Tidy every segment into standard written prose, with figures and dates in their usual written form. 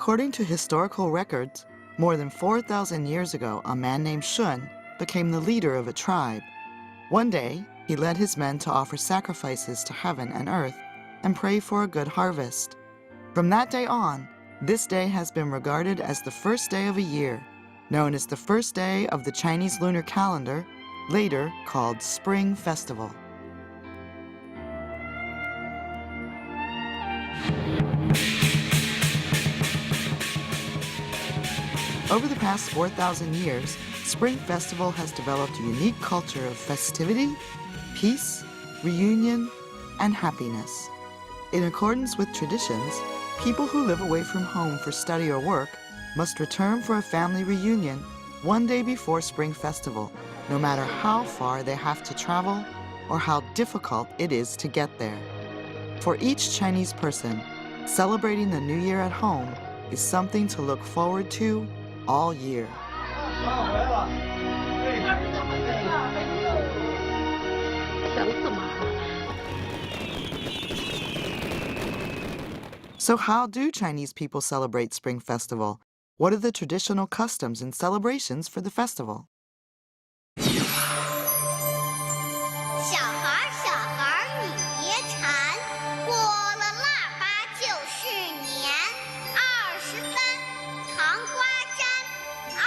According to historical records, more than 4,000 years ago, a man named Shun became the leader of a tribe. One day, he led his men to offer sacrifices to heaven and earth and pray for a good harvest. From that day on, this day has been regarded as the first day of a year, known as the first day of the Chinese lunar calendar, later called Spring Festival. Over the past 4,000 years, Spring Festival has developed a unique culture of festivity, peace, reunion, and happiness. In accordance with traditions, people who live away from home for study or work must return for a family reunion one day before Spring Festival, no matter how far they have to travel or how difficult it is to get there. For each Chinese person, celebrating the New Year at home is something to look forward to all year. So how do Chinese people celebrate Spring Festival? What are the traditional customs and celebrations for the festival? 小孩儿小孩儿你别馋，过了腊八就是年。23糖瓜粘，24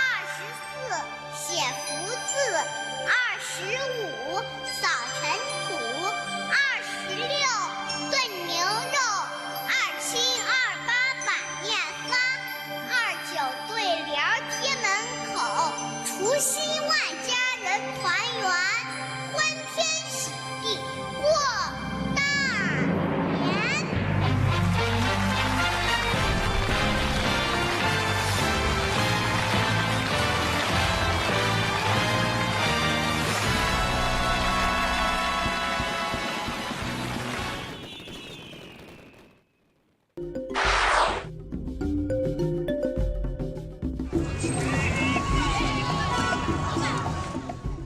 写福字，25扫尘土，26炖牛肉，27、28板面饭，29对联儿贴门口，除夕万家人团圆，欢天喜地过大年。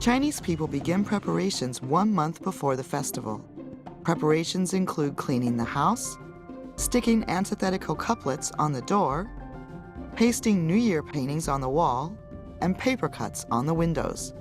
Chinese people begin preparations 1 month before the festival. Preparations include cleaning the house, sticking antithetical couplets on the door, pasting New Year paintings on the wall, and paper cuts on the windows.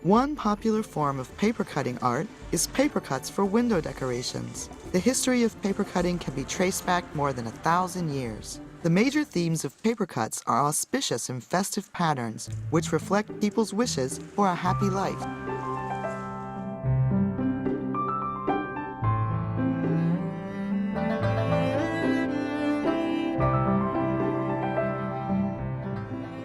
One popular form of paper cutting art is paper cuts for window decorations. The history of paper cutting can be traced back more than 1,000 years. The major themes of paper cuts are auspicious and festive patterns, which reflect people's wishes for a happy life.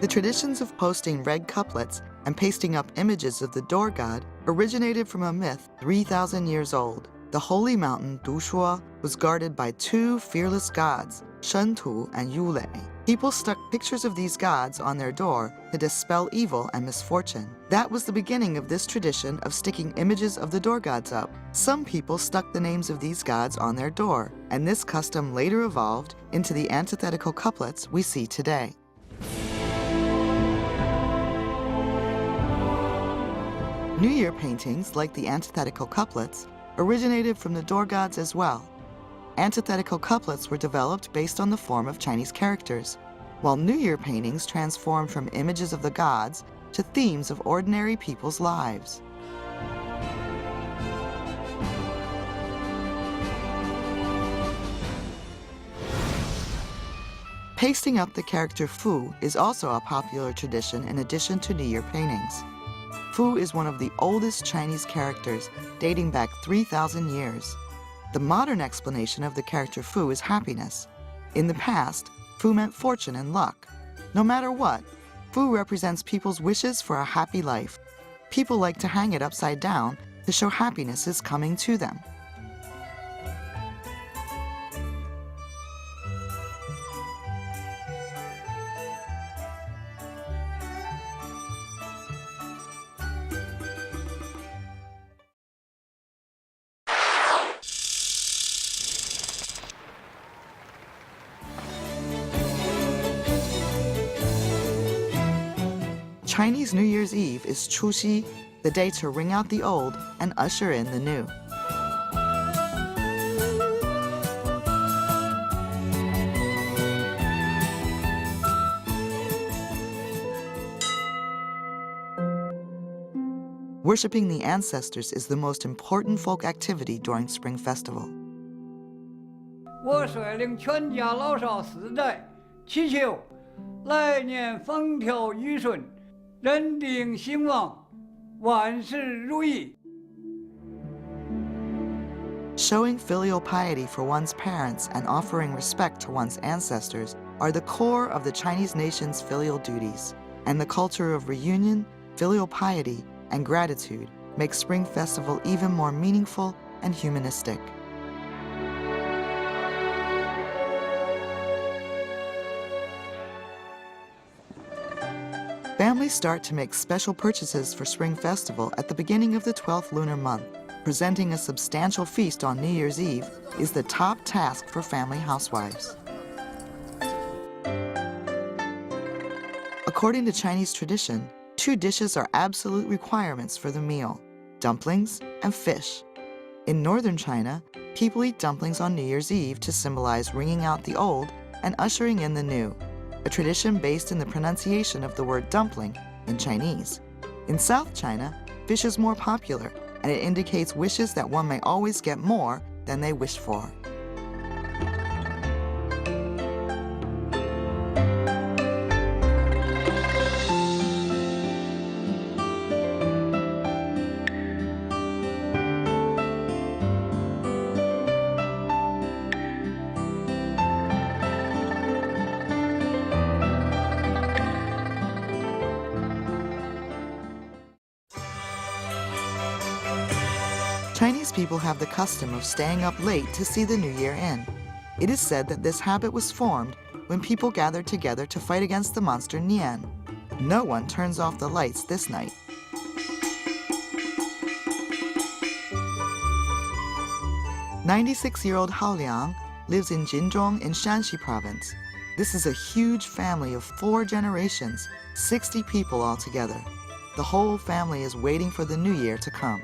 The traditions of posting red couplets and pasting up images of the door god originated from a myth 3,000 years old. The holy mountain Dushuo was guarded by 2 fearless gods, Shentu and Yulei. People stuck pictures of these gods on their door to dispel evil and misfortune. That was the beginning of this tradition of sticking images of the door gods up. Some people stuck the names of these gods on their door, and this custom later evolved into the antithetical couplets we see today. New Year paintings, like the antithetical couplets, originated from the door gods as well. Antithetical couplets were developed based on the form of Chinese characters, while New Year paintings transformed from images of the gods to themes of ordinary people's lives. Pasting up the character Fu is also a popular tradition in addition to New Year paintings. Fu is one of the oldest Chinese characters, dating back 3,000 years. The modern explanation of the character Fu is happiness. In the past, Fu meant fortune and luck. No matter what, Fu represents people's wishes for a happy life. People like to hang it upside down to show happiness is coming to them. Chinese New Year's Eve is Chuxi, the day to ring out the old and usher in the new. Worshipping the ancestors is the most important folk activity during Spring Festival. 我率领全家老少4代，祈求来年风调雨顺，人丁兴旺，万事如意。 Showing filial piety for one's parents and offering respect to one's ancestors are the core of the Chinese nation's filial duties, and the culture of reunion, filial piety, and gratitude makes Spring Festival even more meaningful and humanistic. Families start to make special purchases for Spring Festival at the beginning of the 12th lunar month. Presenting a substantial feast on New Year's Eve is the top task for family housewives. According to Chinese tradition, 2 dishes are absolute requirements for the meal: dumplings and fish. In northern China, people eat dumplings on New Year's Eve to symbolize ringing out the old and ushering in the new, a tradition based in the pronunciation of the word dumpling in Chinese. In South China, fish is more popular, and it indicates wishes that one may always get more than they wish for. Chinese people have the custom of staying up late to see the new year in. It is said that this habit was formed when people gathered together to fight against the monster Nian. No one turns off the lights this night. "96-year-old Hao Liang lives in Jinzhong in Shanxi province. This is a huge family of 4 generations, 60 people altogether. The whole family is waiting for the new year to come.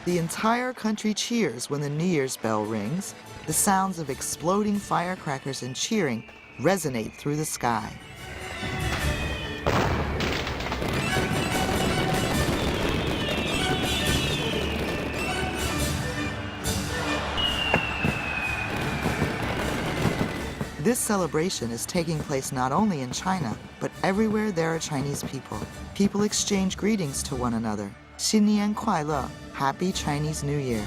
The entire country cheers when the New Year's bell rings. The sounds of exploding firecrackers and cheering resonate through the sky. This celebration is taking place not only in China, but everywhere there are Chinese people. People exchange greetings to one another. 新年快乐, Happy Chinese New Year.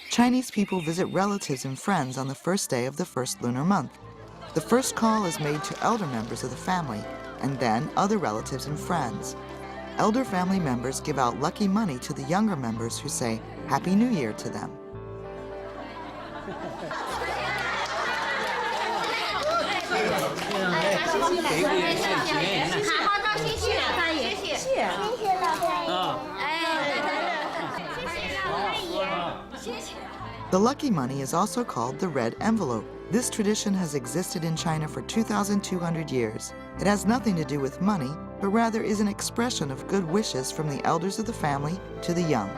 Chinese people visit relatives and friends on the first day of the first lunar month. The first call is made to elder members of the family, and then other relatives and friends. Elder family members give out lucky money to the younger members who say Happy New Year to them. The lucky money is also called the red envelope. This tradition has existed in China for 2,200 years. It has nothing to do with money, but rather is an expression of good wishes from the elders of the family to the young.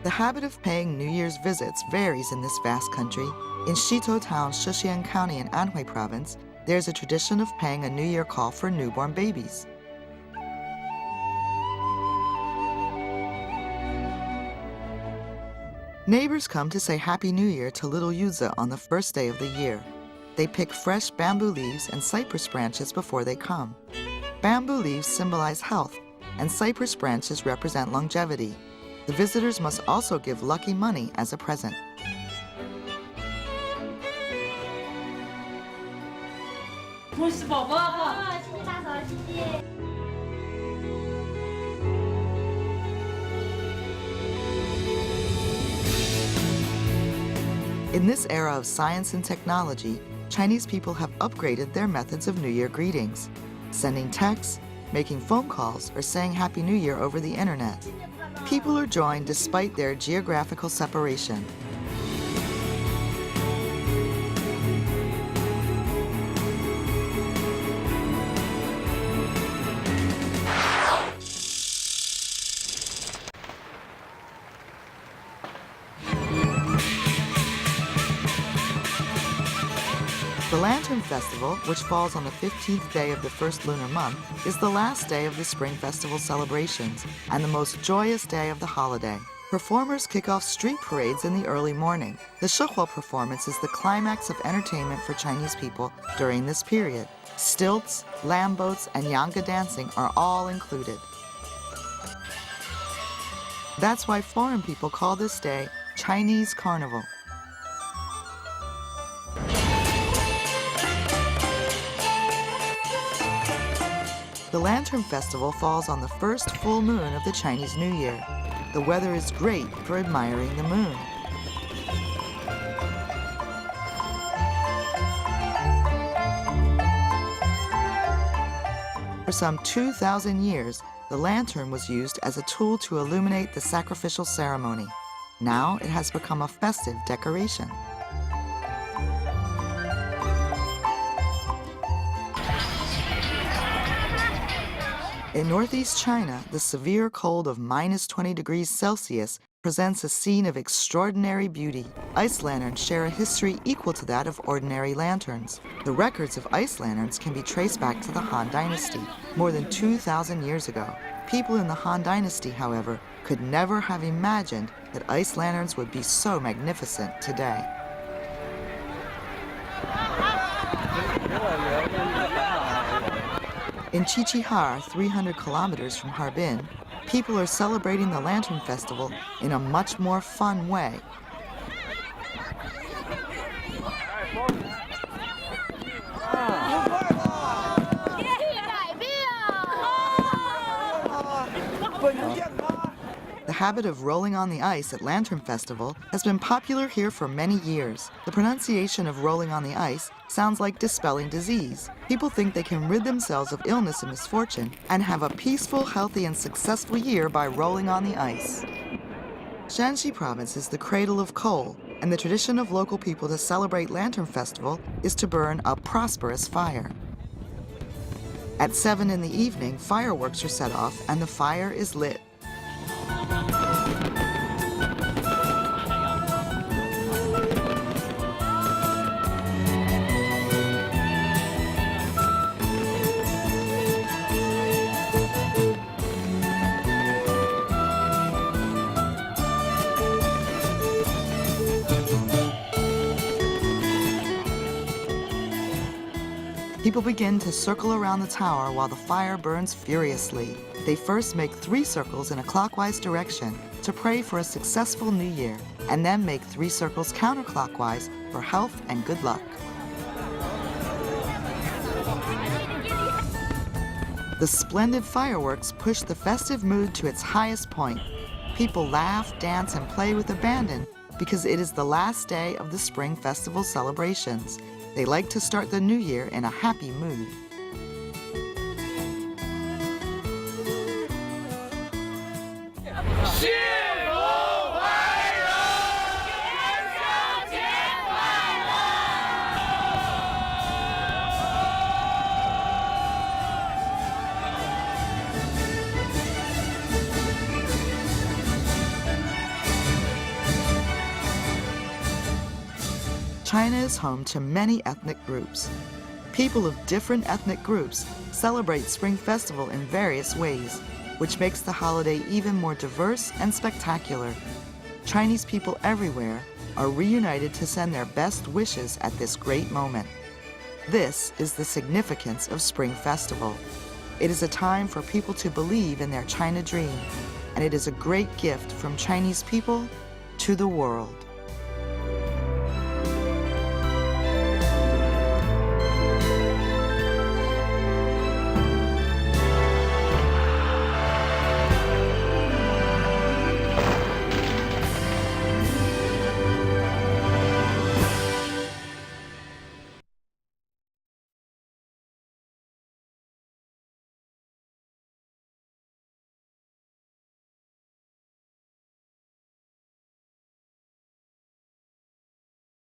The habit of paying New Year's visits varies in this vast country. In Shito Town, Shixian County in Anhui Province, there's a tradition of paying a New Year call for newborn babies. Neighbors come to say Happy New Year to little Yuza on the first day of the year. They pick fresh bamboo leaves and cypress branches before they come. Bamboo leaves symbolize health, and cypress branches represent longevity. The visitors must also give lucky money as a present. In this era of science and technology, Chinese people have upgraded their methods of New Year greetings, sending texts, making phone calls, or saying Happy New Year over the internet. People are joined despite their geographical separation. The Lantern Festival, which falls on the 15th day of the first lunar month, is the last day of the Spring Festival celebrations and the most joyous day of the holiday. Performers kick off street parades in the early morning. The Shehuo performance is the climax of entertainment for Chinese people during this period. Stilts, lamb boats, and yanga dancing are all included. That's why foreign people call this day Chinese Carnival. The Lantern Festival falls on the first full moon of the Chinese New Year. The weather is great for admiring the moon. For some 2,000 years, the lantern was used as a tool to illuminate the sacrificial ceremony. Now it has become a festive decoration. In northeast China, the severe cold of -20 degrees Celsius presents a scene of extraordinary beauty. Ice lanterns share a history equal to that of ordinary lanterns. The records of ice lanterns can be traced back to the Han Dynasty, more than 2,000 years ago. People in the Han Dynasty, however, could never have imagined that ice lanterns would be so magnificent today. In Qiqihar, 300 kilometers from Harbin, people are celebrating the Lantern Festival in a much more fun way. The habit of rolling on the ice at Lantern Festival has been popular here for many years. The pronunciation of rolling on the ice sounds like dispelling disease. People think they can rid themselves of illness and misfortune and have a peaceful, healthy, and successful year by rolling on the ice. Shanxi Province is the cradle of coal, and the tradition of local people to celebrate Lantern Festival is to burn a prosperous fire. At 7 in the evening, fireworks are set off and the fire is lit. People begin to circle around the tower while the fire burns furiously. They first make 3 circles in a clockwise direction to pray for a successful new year, and then make 3 circles counterclockwise for health and good luck. The splendid fireworks push the festive mood to its highest point. People laugh, dance, and play with abandon because it is the last day of the Spring Festival celebrations. They like to start the new year in a happy mood. China is home to many ethnic groups. People of different ethnic groups celebrate Spring Festival in various ways, which makes the holiday even more diverse and spectacular. Chinese people everywhere are reunited to send their best wishes at this great moment. This is the significance of Spring Festival. It is a time for people to believe in their China dream, and it is a great gift from Chinese people to the world.